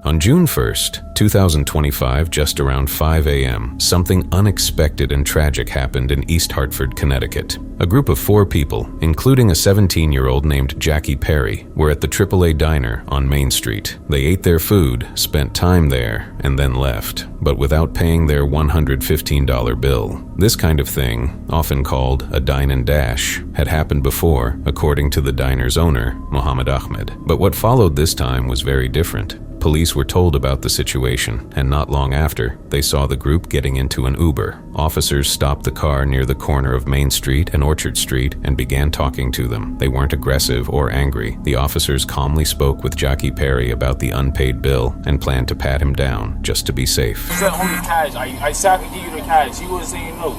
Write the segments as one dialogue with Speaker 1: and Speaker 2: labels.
Speaker 1: On June 1st, 2025, just around 5 a.m., something unexpected and tragic happened in East Hartford, Connecticut. A group of 4 people, including a 17-year-old named Jackie Perry, were at the AAA Diner on Main Street. They ate their food, spent time there, and then left, but without paying their $115 bill. This kind of thing, often called a Dine Dash, had happened before, according to the diner's owner, Mohammed Ahmed. But what followed this time was very different. Police were told about the situation, and not long after, they saw the group getting into an Uber. Officers stopped the car near the corner of Main Street and Orchard Street and began talking to them. They weren't aggressive or angry. The officers calmly spoke with Jackie Perry about the unpaid bill and planned to pat him down, just to be safe.
Speaker 2: He said only cash. I said I could give you the cash. He was saying no.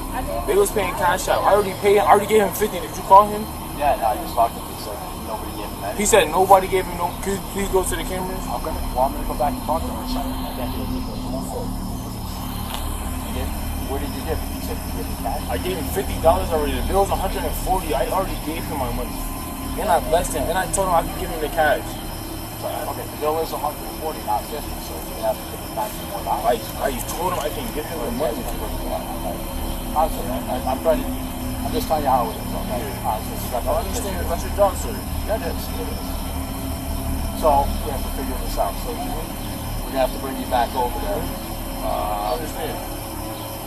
Speaker 2: They was paying cash out. I already paid him. I already gave him 50. Did you call him?
Speaker 3: Yeah, no, I just talked to him. He said nobody gave him that.
Speaker 2: He said nobody gave him no. Could you please go to the cameras?
Speaker 3: Okay. Well, I'm gonna go back and talk to him or something. I can't do it. Where did you give him? You said you gave him cash?
Speaker 2: I gave him $50 already. The bill was $140. I already gave him my money. And I blessed him. And I told him I could give him the cash.
Speaker 3: Okay, the bill is $140, not $50, so you have to give him back more dollars.
Speaker 2: I told him I can give him the money.
Speaker 3: Honestly, I'm just telling you how it is, okay? Honestly,
Speaker 2: I understand. That's your job, sir.
Speaker 3: Yeah, it is. So, we have to figure this out. So, we're going to have to bring you back over there.
Speaker 2: I understand.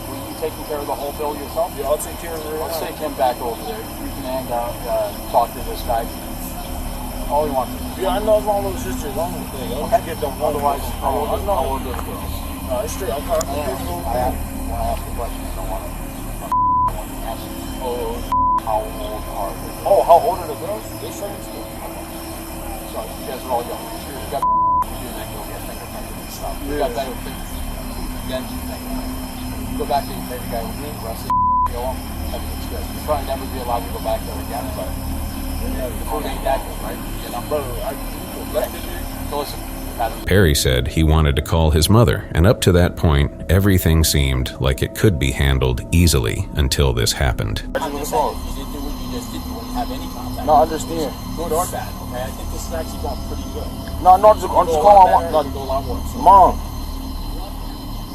Speaker 3: Were you taking care of the whole bill yourself?
Speaker 2: Yeah, I'll take care of it.
Speaker 3: Let's take him back over there. You can hang out, talk to this guy. All he wants to do.
Speaker 2: Yeah, I know it's my little sister. I'm going to get them.
Speaker 3: Otherwise, how old are the girls?
Speaker 2: It's straight. I'm calling
Speaker 3: I want to ask the question. I don't want to ask you. How old are they?
Speaker 2: Oh, how old are the girls? They're 17.
Speaker 3: So, you guys are all young. You got to do that. You'll get fingerprinted and stuff. You got better things. Then you think. You go back to your favorite guy with me, the rest of the go on. Everything's good. You'll probably never be allowed to go back there again, but the food ain't that good, right? You know? So listen.
Speaker 1: Perry said he wanted to call his mother, and up to that point, everything seemed like it could be handled easily until this happened.
Speaker 3: I'm just saying, you didn't do what you just did. You wouldn't have any contact.
Speaker 2: No, I understand.
Speaker 3: Good or bad, okay? I think this is actually going pretty good.
Speaker 2: No, I'm just calling my mom.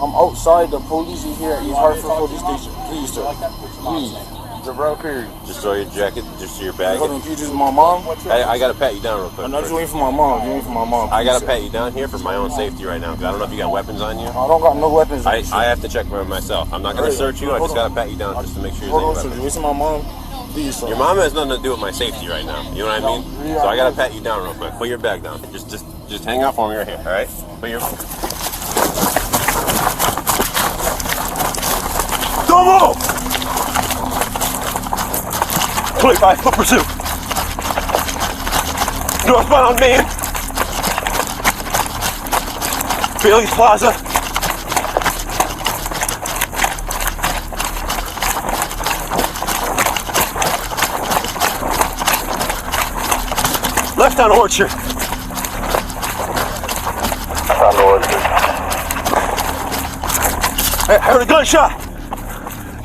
Speaker 2: I'm outside. The police is here at East Hartford Police Station. Please, sir. Please. Jabril Perry.
Speaker 4: Just throw your jacket, just your bag.
Speaker 2: Hold on, can you just my mom?
Speaker 4: I gotta pat you down real quick.
Speaker 2: I'm not just waiting for my mom. I'm waiting for my mom.
Speaker 4: I gotta pat you down here for my own safety right now, because I don't know if you got weapons on you.
Speaker 2: I don't got no weapons.
Speaker 4: I have to check for myself. I'm not gonna search you. I just gotta pat you down just to make sure
Speaker 2: Hold
Speaker 4: there's
Speaker 2: on,
Speaker 4: any
Speaker 2: sir.
Speaker 4: weapons.
Speaker 2: Waiting my mom. Please, sir.
Speaker 4: Your mom has nothing to do with my safety right now. You know what I mean? So I gotta pat you down real quick. Put your bag down. Just hang out for me right here. All right? Put your. Don't move! 25 foot pursuit. Northbound on Main. Bailey's Plaza. Left on Orchard. I heard a gunshot.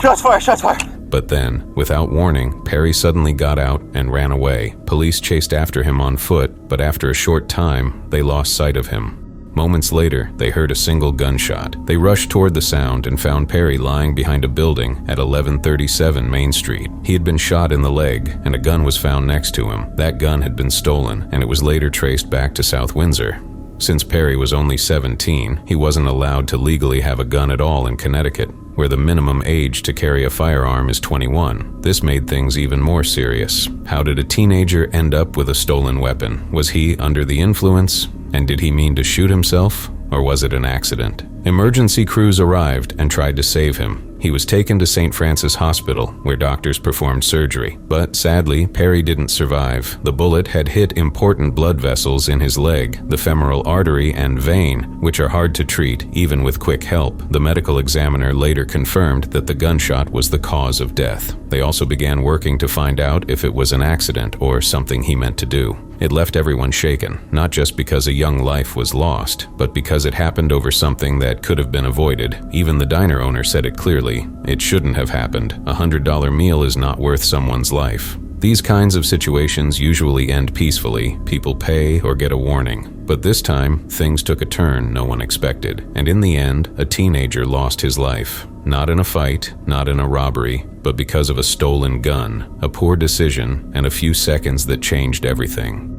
Speaker 4: Shots fired, shots fired.
Speaker 1: But then, without warning, Perry suddenly got out and ran away. Police chased after him on foot, but after a short time, they lost sight of him. Moments later, they heard a single gunshot. They rushed toward the sound and found Perry lying behind a building at 1137 Main Street. He had been shot in the leg, and a gun was found next to him. That gun had been stolen, and it was later traced back to South Windsor. Since Perry was only 17, he wasn't allowed to legally have a gun at all in Connecticut, where the minimum age to carry a firearm is 21. This made things even more serious. How did a teenager end up with a stolen weapon? Was he under the influence? And did he mean to shoot himself? Or was it an accident? Emergency crews arrived and tried to save him. He was taken to St. Francis Hospital, where doctors performed surgery. But sadly, Perry didn't survive. The bullet had hit important blood vessels in his leg, the femoral artery and vein, which are hard to treat, even with quick help. The medical examiner later confirmed that the gunshot was the cause of death. They also began working to find out if it was an accident or something he meant to do. It left everyone shaken, not just because a young life was lost, but because it happened over something that could have been avoided. Even the diner owner said it clearly. It shouldn't have happened. A $100 meal is not worth someone's life. These kinds of situations usually end peacefully. People pay or get a warning. But this time, things took a turn no one expected, and in the end, a teenager lost his life. Not in a fight, not in a robbery, but because of a stolen gun, a poor decision, and a few seconds that changed everything.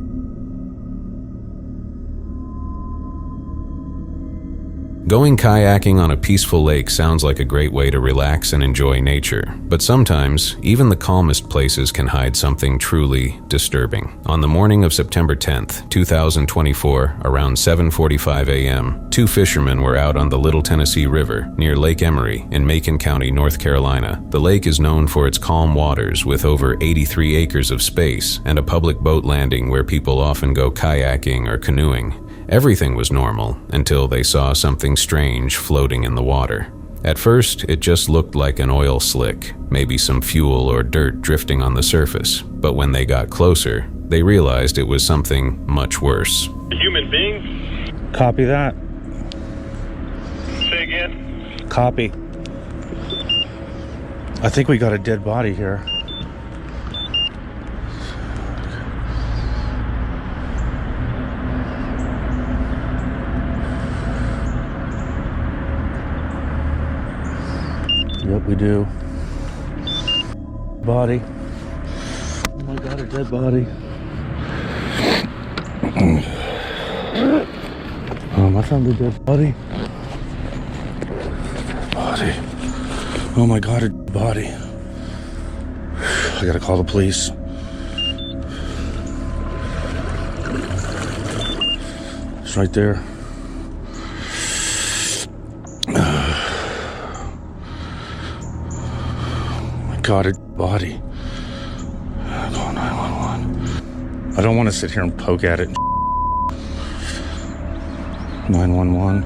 Speaker 1: Going kayaking on a peaceful lake sounds like a great way to relax and enjoy nature, but sometimes, even the calmest places can hide something truly disturbing. On the morning of September 10th, 2024, around 7:45 a.m., two fishermen were out on the Little Tennessee River near Lake Emery in Macon County, North Carolina. The lake is known for its calm waters with over 83 acres of space and a public boat landing where people often go kayaking or canoeing. Everything was normal until they saw something strange floating in the water. At first, it just looked like an oil slick, maybe some fuel or dirt drifting on the surface. But when they got closer, they realized it was something much worse.
Speaker 5: A human being?
Speaker 6: Copy that.
Speaker 5: Say again?
Speaker 6: Copy. I think we got a dead body here. Yep, we do. Body. Oh my God, a dead body. I found a dead body. Body. Oh my God, a dead body. I gotta call the police. It's right there. God, a body. Call 911. I don't want to sit here and poke at it. 911.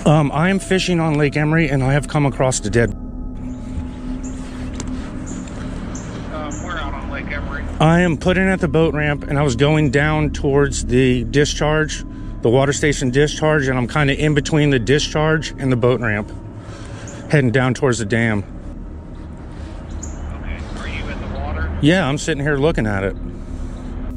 Speaker 6: I am fishing on Lake Emery and I have come across the dead.
Speaker 5: We're out on Lake Emery.
Speaker 6: I am putting at the boat ramp and I was going down towards the discharge, the water station discharge, and I'm kind of in between the discharge and the boat ramp, heading down towards the dam.
Speaker 5: Okay, are you in the water?
Speaker 6: Yeah, I'm sitting here looking at it.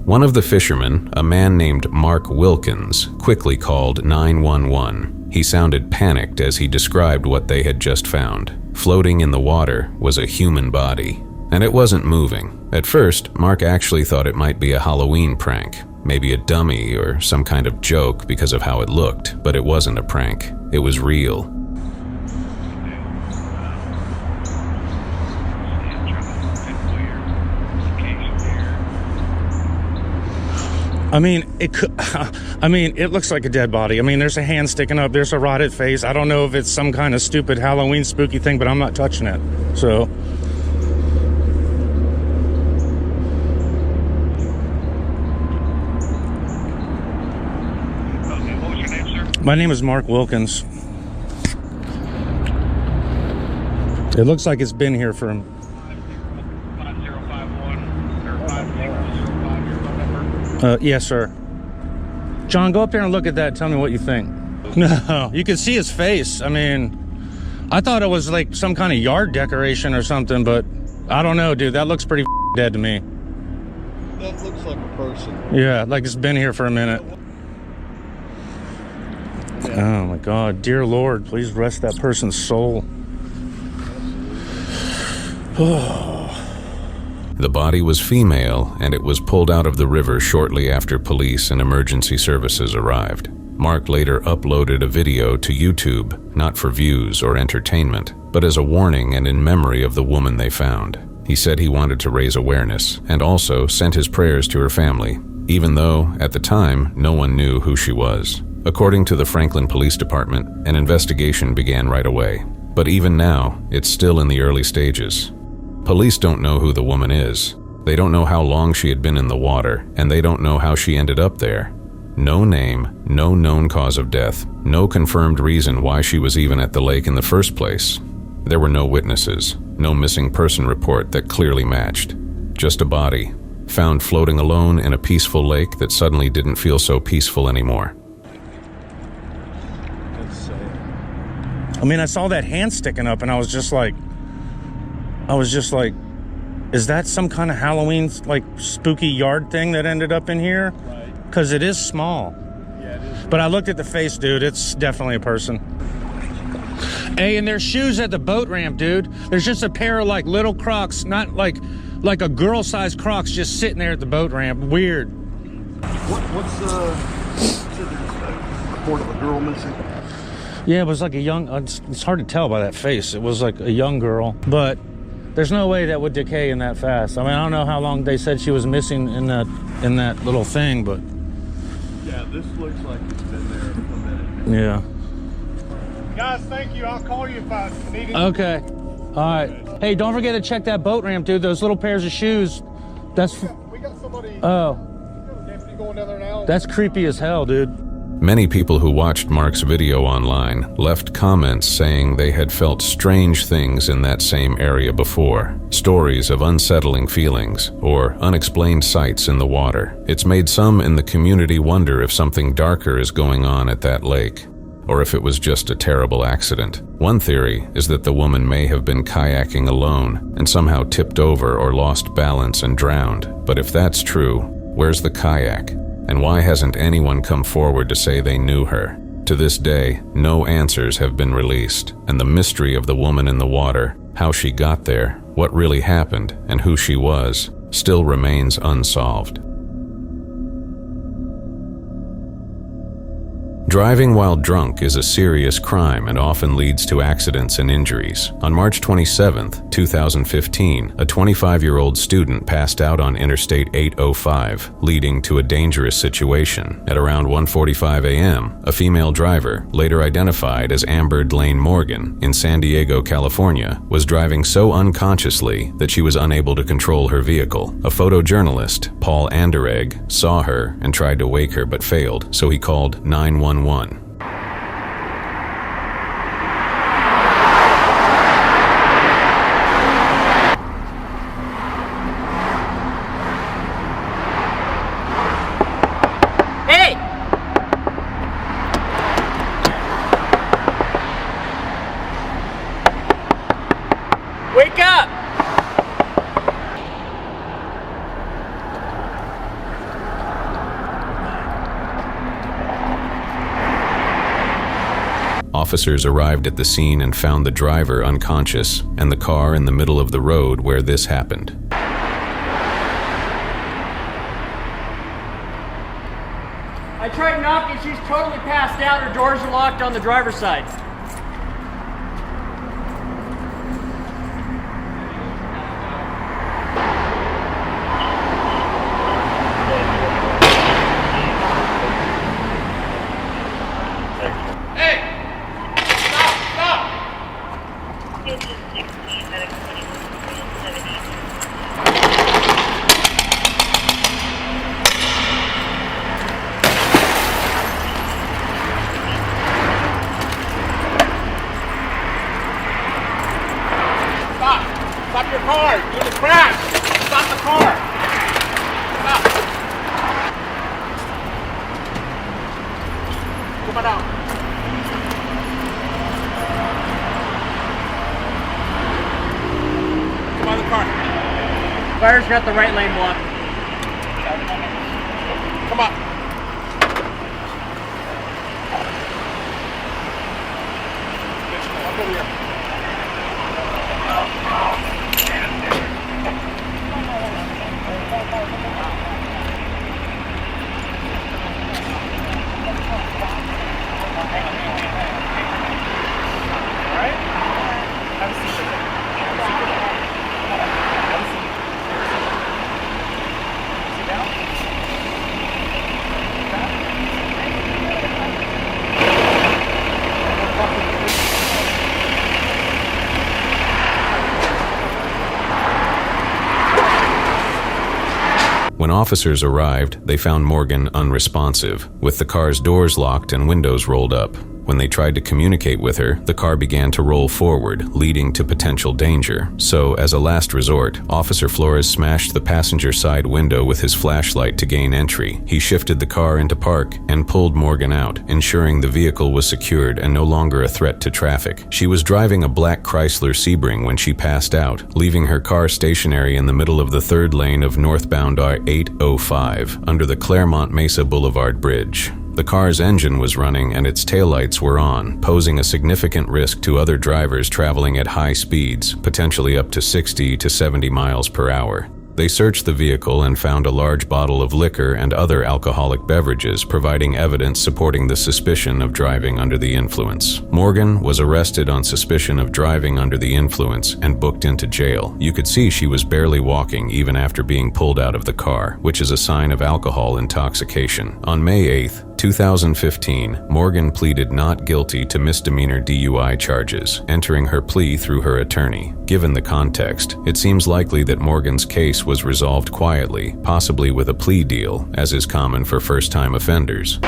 Speaker 1: One of the fishermen, a man named Mark Wilkins, quickly called 911. He sounded panicked as he described what they had just found. Floating in the water was a human body, and it wasn't moving. At first, Mark actually thought it might be a Halloween prank, maybe a dummy or some kind of joke because of how it looked, but it wasn't a prank. It was real.
Speaker 6: I mean, it looks like a dead body. I mean, there's a hand sticking up, there's a rotted face. I don't know if it's some kind of stupid Halloween spooky thing, but I'm not touching it. So.
Speaker 5: Okay, what was your name, sir?
Speaker 6: My name is Mark Wilkins. It looks like it's been here for
Speaker 5: 5051 or 5005, your phone number?
Speaker 6: yes, sir. John, go up there and look at that. Tell me what you think. No, you can see his face. I mean, I thought it was like some kind of yard decoration or something, but I don't know, dude. That looks pretty dead to me.
Speaker 3: That looks like a person.
Speaker 6: Yeah, like it's been here for a minute. Oh my God, dear Lord, please rest that person's soul.
Speaker 1: The body was female, and it was pulled out of the river shortly after police and emergency services arrived. Mark later uploaded a video to YouTube, not for views or entertainment, but as a warning and in memory of the woman they found. He said he wanted to raise awareness, and also sent his prayers to her family, even though, at the time, no one knew who she was. According to the Franklin Police Department, an investigation began right away. But even now, it's still in the early stages. Police don't know who the woman is. They don't know how long she had been in the water, and they don't know how she ended up there. No name, no known cause of death, no confirmed reason why she was even at the lake in the first place. There were no witnesses, no missing person report that clearly matched. Just a body, found floating alone in a peaceful lake that suddenly didn't feel so peaceful anymore.
Speaker 6: I mean, I saw that hand sticking up and I was just like, is that some kind of Halloween, like, spooky yard thing that ended up in here?
Speaker 5: Right.
Speaker 6: Because it is small.
Speaker 5: Yeah, it is.
Speaker 6: But I looked at the face, dude. It's definitely a person. Hey, and there's shoes at the boat ramp, dude. There's just a pair of, like, little Crocs, not like a girl-sized Crocs just sitting there at the boat ramp. Weird.
Speaker 5: What's there's a report of a girl missing?
Speaker 6: Yeah, it was like a young, it's hard to tell by that face. It was like a young girl, but there's no way that would decay in that fast. I mean, I don't know how long they said she was missing in that little thing, but.
Speaker 5: Yeah, this looks like it's been there a minute.
Speaker 6: Yeah.
Speaker 5: Guys, thank you. I'll call you if I need it.
Speaker 6: Okay. All right. Hey, don't forget to check that boat ramp, dude. Those little pairs of shoes. That's.
Speaker 5: We got somebody.
Speaker 6: Oh.
Speaker 5: We got a deputy going down there now.
Speaker 6: That's creepy as hell, dude.
Speaker 1: Many people who watched Mark's video online left comments saying they had felt strange things in that same area before. Stories of unsettling feelings or unexplained sights in the water. It's made some in the community wonder if something darker is going on at that lake, or if it was just a terrible accident. One theory is that the woman may have been kayaking alone and somehow tipped over or lost balance and drowned. But if that's true, where's the kayak? And why hasn't anyone come forward to say they knew her? To this day, no answers have been released, and the mystery of the woman in the water, how she got there, what really happened, and who she was, still remains unsolved. Driving while drunk is a serious crime and often leads to accidents and injuries. On March 27, 2015, a 25-year-old student passed out on Interstate 805, leading to a dangerous situation. At around 1:45 a.m., a female driver, later identified as Amber Dlane Morgan, in San Diego, California, was driving so unconsciously that she was unable to control her vehicle. A photojournalist, Paul Anderegg, saw her and tried to wake her but failed, so he called 911.
Speaker 7: Hey! Wake up!
Speaker 1: Officers arrived at the scene and found the driver unconscious and the car in the middle of the road where this happened.
Speaker 7: I tried knocking, she's totally passed out, her doors are locked on the driver's side.
Speaker 5: Stop your car! You're gonna crash! Stop the car! Stop! Come on out. Come on the car.
Speaker 7: Fire's got the right lane blocked.
Speaker 5: Come on. Come over here.
Speaker 1: When officers arrived, they found Morgan unresponsive, with the car's doors locked and windows rolled up. When they tried to communicate with her, the car began to roll forward, leading to potential danger. So, as a last resort, Officer Flores smashed the passenger side window with his flashlight to gain entry. He shifted the car into park and pulled Morgan out, ensuring the vehicle was secured and no longer a threat to traffic. She was driving a black Chrysler Sebring when she passed out, leaving her car stationary in the middle of the third lane of northbound I-805 under the Claremont Mesa Boulevard Bridge. The car's engine was running and its taillights were on, posing a significant risk to other drivers traveling at high speeds, potentially up to 60 to 70 miles per hour. They searched the vehicle and found a large bottle of liquor and other alcoholic beverages, providing evidence supporting the suspicion of driving under the influence. Morgan was arrested on suspicion of driving under the influence and booked into jail. You could see she was barely walking even after being pulled out of the car, which is a sign of alcohol intoxication. On May 8th, 2015, Morgan pleaded not guilty to misdemeanor DUI charges, entering her plea through her attorney. Given the context, it seems likely that Morgan's case was resolved quietly, possibly with a plea deal, as is common for first-time offenders.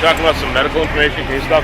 Speaker 8: Talking about some medical information, case stuff.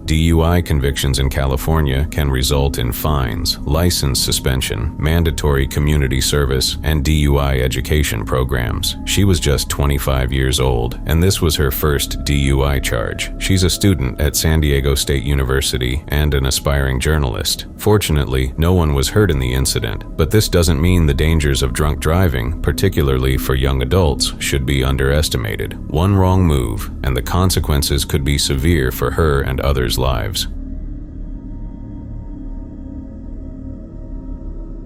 Speaker 1: DUI convictions in California can result in fines, license suspension, mandatory community service, and DUI education programs. She was just 25 years old, and this was her first DUI charge. She's a student at San Diego State University and an aspiring journalist. Fortunately, no one was hurt in the incident, but this doesn't mean the dangers of drunk driving, particularly for young adults, should be underestimated. One wrong move, and the consequences could be severe for her and others' lives.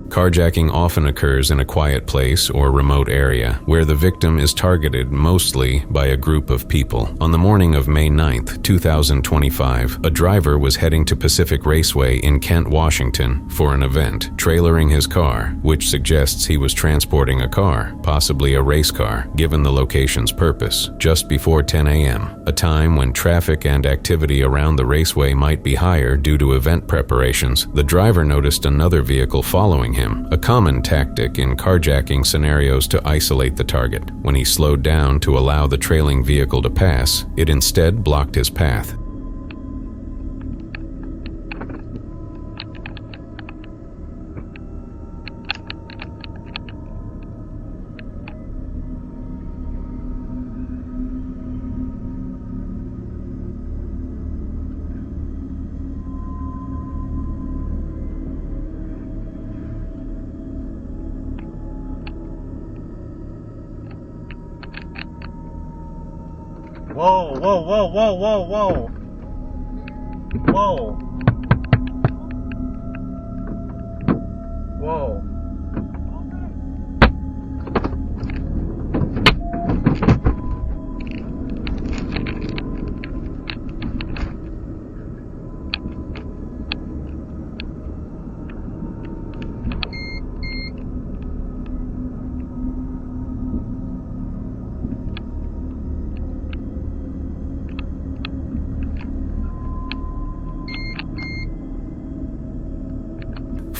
Speaker 1: Carjacking often occurs in a quiet place or remote area where the victim is targeted mostly by a group of people. On the morning of May 9th, 2025, a driver was heading to Pacific Raceway in Kent, Washington for an event, trailering his car, which suggests he was transporting a car, possibly a race car, given the location's purpose, just before 10 a.m., a time when traffic and activity around the raceway might be higher due to event preparations. The driver noticed another vehicle following him, a common tactic in carjacking scenarios to isolate the target. When he slowed down to allow the trailing vehicle to pass, it instead blocked his path.
Speaker 5: Whoa, whoa, whoa, whoa, whoa, whoa. Whoa. Whoa.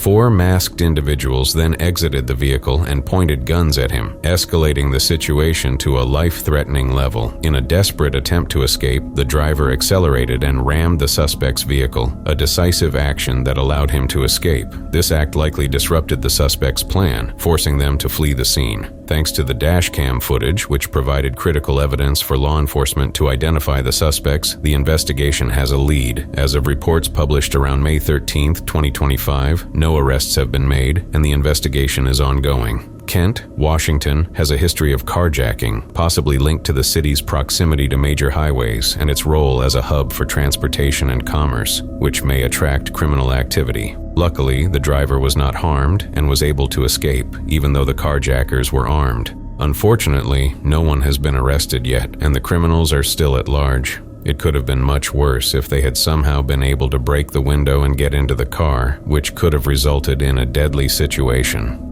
Speaker 1: 4 masked individuals then exited the vehicle and pointed guns at him, escalating the situation to a life-threatening level. In a desperate attempt to escape, the driver accelerated and rammed the suspect's vehicle, a decisive action that allowed him to escape. This act likely disrupted the suspect's plan, forcing them to flee the scene. Thanks to the dash cam footage, which provided critical evidence for law enforcement to identify the suspects, the investigation has a lead. As of reports published around May 13, 2025, no arrests have been made, and the investigation is ongoing. Kent, Washington, has a history of carjacking, possibly linked to the city's proximity to major highways and its role as a hub for transportation and commerce, which may attract criminal activity. Luckily, the driver was not harmed and was able to escape, even though the carjackers were armed. Unfortunately, no one has been arrested yet, and the criminals are still at large. It could have been much worse if they had somehow been able to break the window and get into the car, which could have resulted in a deadly situation.